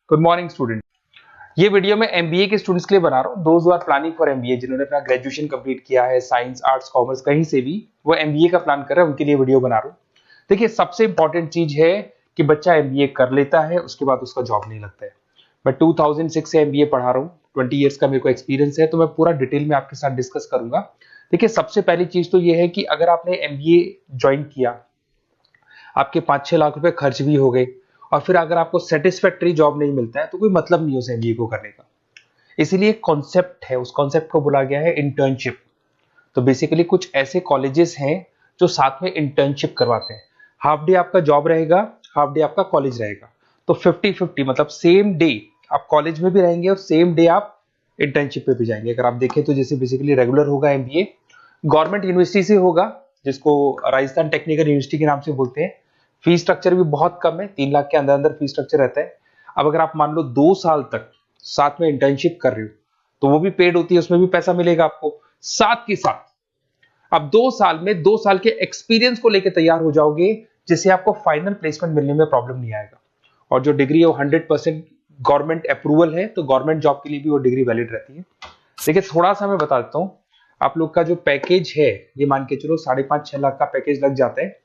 Good morning student. ये video मैं MBA के स्टूडेंट्स के लिए बना रहा हूँ। Those who are planning for MBA, जिन्होंने अपना ग्रेजुएशन कंप्लीट किया है, साइंस आर्ट्स कॉमर्स कहीं से भी वो एमबीए का प्लान कर रहे हैं, उनके लिए वीडियो बना रहा हूँ। देखिए, सबसे इंपॉर्टेंट चीज है कि बच्चा एमबीए कर लेता है, उसके बाद उसका जॉब नहीं लगता है। मैं 2006 से एमबीए पढ़ा रहा हूँ, 20 ईयर्स का मेरे को एक्सपीरियंस है, तो मैं पूरा डिटेल में आपके साथ डिस्कस करूंगा। देखिए, सबसे पहली चीज तो ये है कि अगर आपने एमबीए ज्वाइन किया, आपके 5-6 लाख रुपए खर्च भी हो गए और फिर अगर आपको सेटिस्फैक्टरी जॉब नहीं मिलता है तो कोई मतलब नहीं उस एमबीए को करने का। इसीलिए कॉन्सेप्ट है, उस कॉन्सेप्ट को बोला गया है इंटर्नशिप। तो बेसिकली कुछ ऐसे कॉलेजेस हैं जो साथ में इंटर्नशिप करवाते हैं। हाफ डे आपका जॉब रहेगा, हाफ डे आपका कॉलेज रहेगा। तो 50-50 मतलब सेम डे आप कॉलेज में भी रहेंगे और सेम डे आप इंटर्नशिप पे भी जाएंगे। अगर आप देखें तो जैसे बेसिकली रेगुलर होगा एमबीए, गवर्नमेंट यूनिवर्सिटी से होगा, जिसको राजस्थान टेक्निकल यूनिवर्सिटी के नाम से बोलते हैं। फीस स्ट्रक्चर भी बहुत कम है, 3 लाख के अंदर अंदर फीस स्ट्रक्चर रहता है। अब अगर आप मान लो 2 साल तक साथ में इंटर्नशिप कर रहे हो तो वो भी पेड होती है, उसमें भी पैसा मिलेगा आपको। साथ के साथ अब 2 साल में 2 साल के एक्सपीरियंस को लेकर तैयार हो जाओगे, जिससे आपको फाइनल प्लेसमेंट मिलने में प्रॉब्लम नहीं आएगा। और जो डिग्री है वो 100% गवर्नमेंट अप्रूवल है, तो गवर्नमेंट जॉब के लिए भी वो डिग्री वैलिड रहती है। देखिए, थोड़ा सा मैं बता देता हूँ। आप लोग का जो पैकेज है, ये मान के चलो 5.5-6 लाख का पैकेज लग जाता है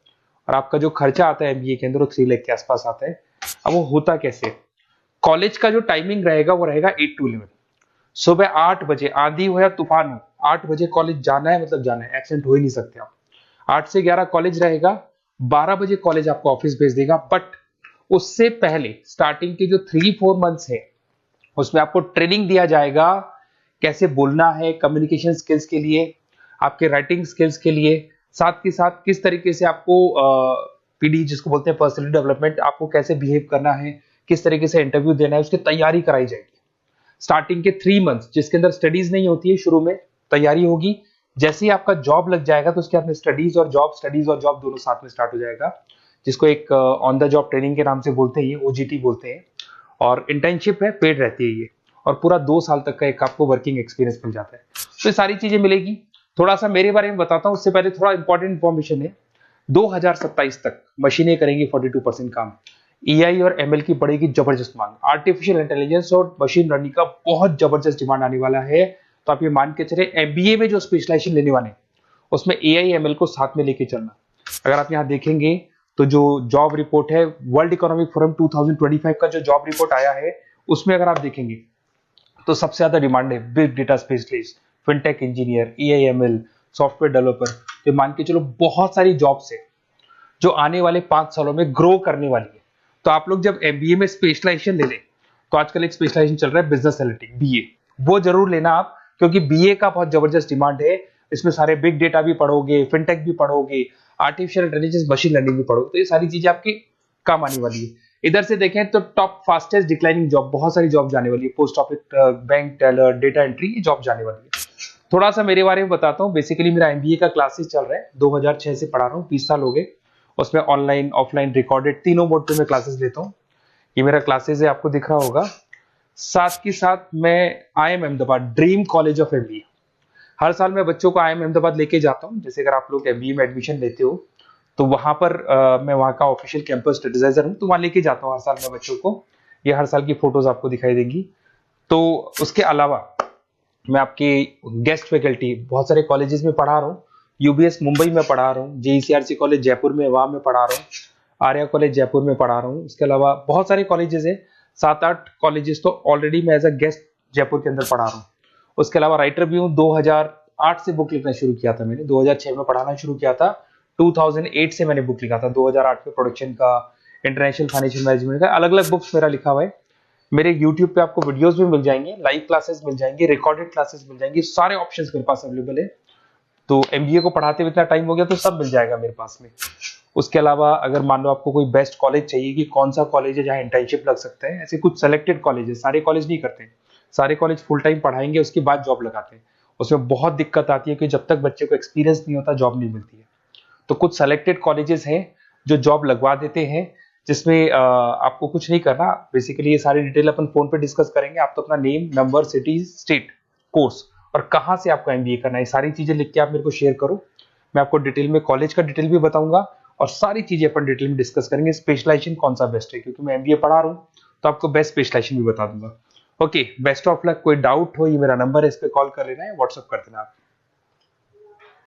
और आपका जो खर्चा आता है एमबीए के अंदर वो 3 लाख के आसपास आता है। अब वो होता कैसे? कॉलेज का जो टाइमिंग रहेगा वो रहेगा 8 to 11। सुबह 8 बजे, आंधी हो या तूफान हो, 8 बजे कॉलेज जाना है, मतलब जाना है, एब्सेंट हो ही नहीं सकते आप। 8 से 11 कॉलेज रहेगा, 12 बजे कॉलेज आपको ऑफिस भेज देगा। बट उससे पहले स्टार्टिंग के जो 3-4 मंथ्स है उसमें आपको ट्रेनिंग दिया जाएगा, कैसे बोलना है, कम्युनिकेशन स्किल्स के लिए, आपके राइटिंग स्किल्स के लिए, साथ के साथ किस तरीके से आपको पीडी जिसको बोलते हैं पर्सनल डेवलपमेंट, आपको कैसे बिहेव करना है, किस तरीके से इंटरव्यू देना है, उसकी तैयारी कराई जाएगी। स्टार्टिंग के 3 मंथ्स जिसके अंदर स्टडीज नहीं होती है, शुरू में तैयारी होगी। जैसे ही आपका जॉब लग जाएगा तो उसके बाद में स्टडीज और जॉब दोनों साथ में स्टार्ट हो जाएगा, जिसको एक ऑन द जॉब ट्रेनिंग के नाम से बोलते हैं, ये ओजीटी बोलते हैं। और इंटर्नशिप है, पेड रहती है ये, और पूरा 2 साल तक का एक आपको वर्किंग एक्सपीरियंस मिल जाता है। तो ये सारी चीजें मिलेगी। थोड़ा सा मेरे बारे में बताता हूँ, उससे पहले थोड़ा इंपॉर्टेंट इंफॉर्मेशन है। 2027 तक मशीनें करेंगी 42% काम। एआई और एमएल की बढ़ेगी जबरदस्त मांग। आर्टिफिशियल इंटेलिजेंस और मशीन लर्निंग का बहुत जबरदस्त डिमांड आने वाला है। तो आप ये मान के चले, एमबीए में जो स्पेशलाइजेशन लेने वाले हैं उसमें एआई एमएल को साथ में लेके चलना। अगर आप यहाँ देखेंगे तो जो जॉब रिपोर्ट है, वर्ल्ड इकोनॉमिक फोरम 2025 का जो जॉब रिपोर्ट आया है, उसमें अगर आप देखेंगे तो सबसे ज्यादा डिमांड है big data specialist, fintech engineer, AIML, software developer. तो मान के चलो बहुत सारी जॉब्स है जो आने वाले 5 सालों में ग्रो करने वाली है। तो आप लोग जब एमबीए में स्पेशलाइजेशन ले लें, तो आजकल एक स्पेशलाइजेशन चल रहा है बिजनेस एनालिटिक्स, बीए, वो जरूर लेना आप, क्योंकि बीए का बहुत जबरदस्त डिमांड है। इसमें सारे बिग डेटा भी पढ़ोगे, फिनटेक भी पढ़ोगे, आर्टिफिशियल इंटेलिजेंस, मशीन लर्निंग भी पढ़ोगे, तो ये सारी चीजें आपकी काम आने वाली है। इधर से देखें तो टॉप फास्टेस्ट डिक्लाइनिंग जॉब, बहुत सारी जॉब जाने वाली है, post office, bank teller, data entry, ये जॉब जाने वाली है। थोड़ा सा मेरे बारे में बताता हूँ। बेसिकली मेरा एमबीए का क्लासेस चल रहा है, 2006 से पढ़ा रहा हूँ, 20 साल हो गए। उसमें ऑनलाइन, ऑफलाइन, रिकॉर्डेड, तीनों मोड पे मैं क्लासेस लेता हूँ। ये मेरा क्लासेस है, आपको दिख रहा होगा। साथ के साथ मैं IIM Ahmedabad, dream college of MBA, हर साल मैं बच्चों को आईएम अहमदाबाद लेके जाता हूँ। जैसे अगर आप लोग एमबीए में एडमिशन लेते हो तो वहां पर मैं वहां का ऑफिशियल कैंपस स्टडीजाइजर हूँ, तो वहां लेके जाता हूँ हर साल मैं बच्चों को। ये हर साल की फोटोज आपको दिखाई देंगी। तो उसके अलावा मैं आपके गेस्ट फैकल्टी बहुत सारे कॉलेजेस में पढ़ा रहा हूँ। यूबीएस मुंबई में पढ़ा रहा हूँ, जेईसीआरसी कॉलेज जयपुर में, वहां में पढ़ा रहा हूँ, आर्या कॉलेज जयपुर में पढ़ा रहा हूँ। उसके अलावा बहुत सारे कॉलेजेस है, 7-8 कॉलेजेस तो ऑलरेडी मैं एज अ गेस्ट जयपुर के अंदर पढ़ा रहा हूँ। उसके अलावा राइटर भी हूँ। 2008 से बुक लिखना शुरू किया था मैंने, 2006 में पढ़ाना शुरू किया था, 2008 से मैंने बुक लिखा था। 2008 में प्रोडक्शन का, इंटरनेशनल फाइनेंशियल मैनेजमेंट का, अलग अलग बुक्स मेरा लिखा हुआ है। मेरे यूट्यूब पे आपको वीडियोस भी मिल जाएंगे, लाइव क्लासेस मिल जाएंगे, रिकॉर्डेड क्लासेस मिल जाएंगी, सारे ऑप्शंस मेरे पास अवेलेबल है। तो एमबीए को पढ़ाते हुए इतना टाइम हो गया तो सब मिल जाएगा मेरे पास में। उसके अलावा अगर मान लो आपको कोई बेस्ट कॉलेज चाहिए कि कौन सा कॉलेज है जहाँ इंटर्नशिप लग सकता है, ऐसे कुछ सेलेक्टेड कॉलेज है, सारे कॉलेज नहीं करते, सारे कॉलेज फुल टाइम पढ़ाएंगे उसके बाद जॉब लगाते हैं। उसमें बहुत दिक्कत आती है कि जब तक बच्चे को एक्सपीरियंस नहीं होता जॉब नहीं मिलती है। तो कुछ सेलेक्टेड कॉलेजेस हैं जो जॉब लगवा देते हैं, जिसमें आपको कुछ नहीं करना। बेसिकली ये सारी डिटेल अपन फोन पे डिस्कस करेंगे। आप तो अपना name, number, city, state, course और कहाँ से आपको एमबीए करना है, सारी चीजें लिख के आप मेरे को शेयर करो। मैं आपको डिटेल में कॉलेज का डिटेल भी बताऊंगा और सारी चीजें अपन डिटेल में डिस्कस करेंगे। स्पेशलाइजेशन कौन सा बेस्ट है, क्योंकि मैं एमबीए पढ़ा रहा हूँ तो आपको बेस्ट स्पेशलाइजेशन भी बता दूंगा। Okay, best of luck. कोई डाउट हो, ये मेरा नंबर है, इस पे कॉल कर लेना है, व्हाट्सअप कर देना आप।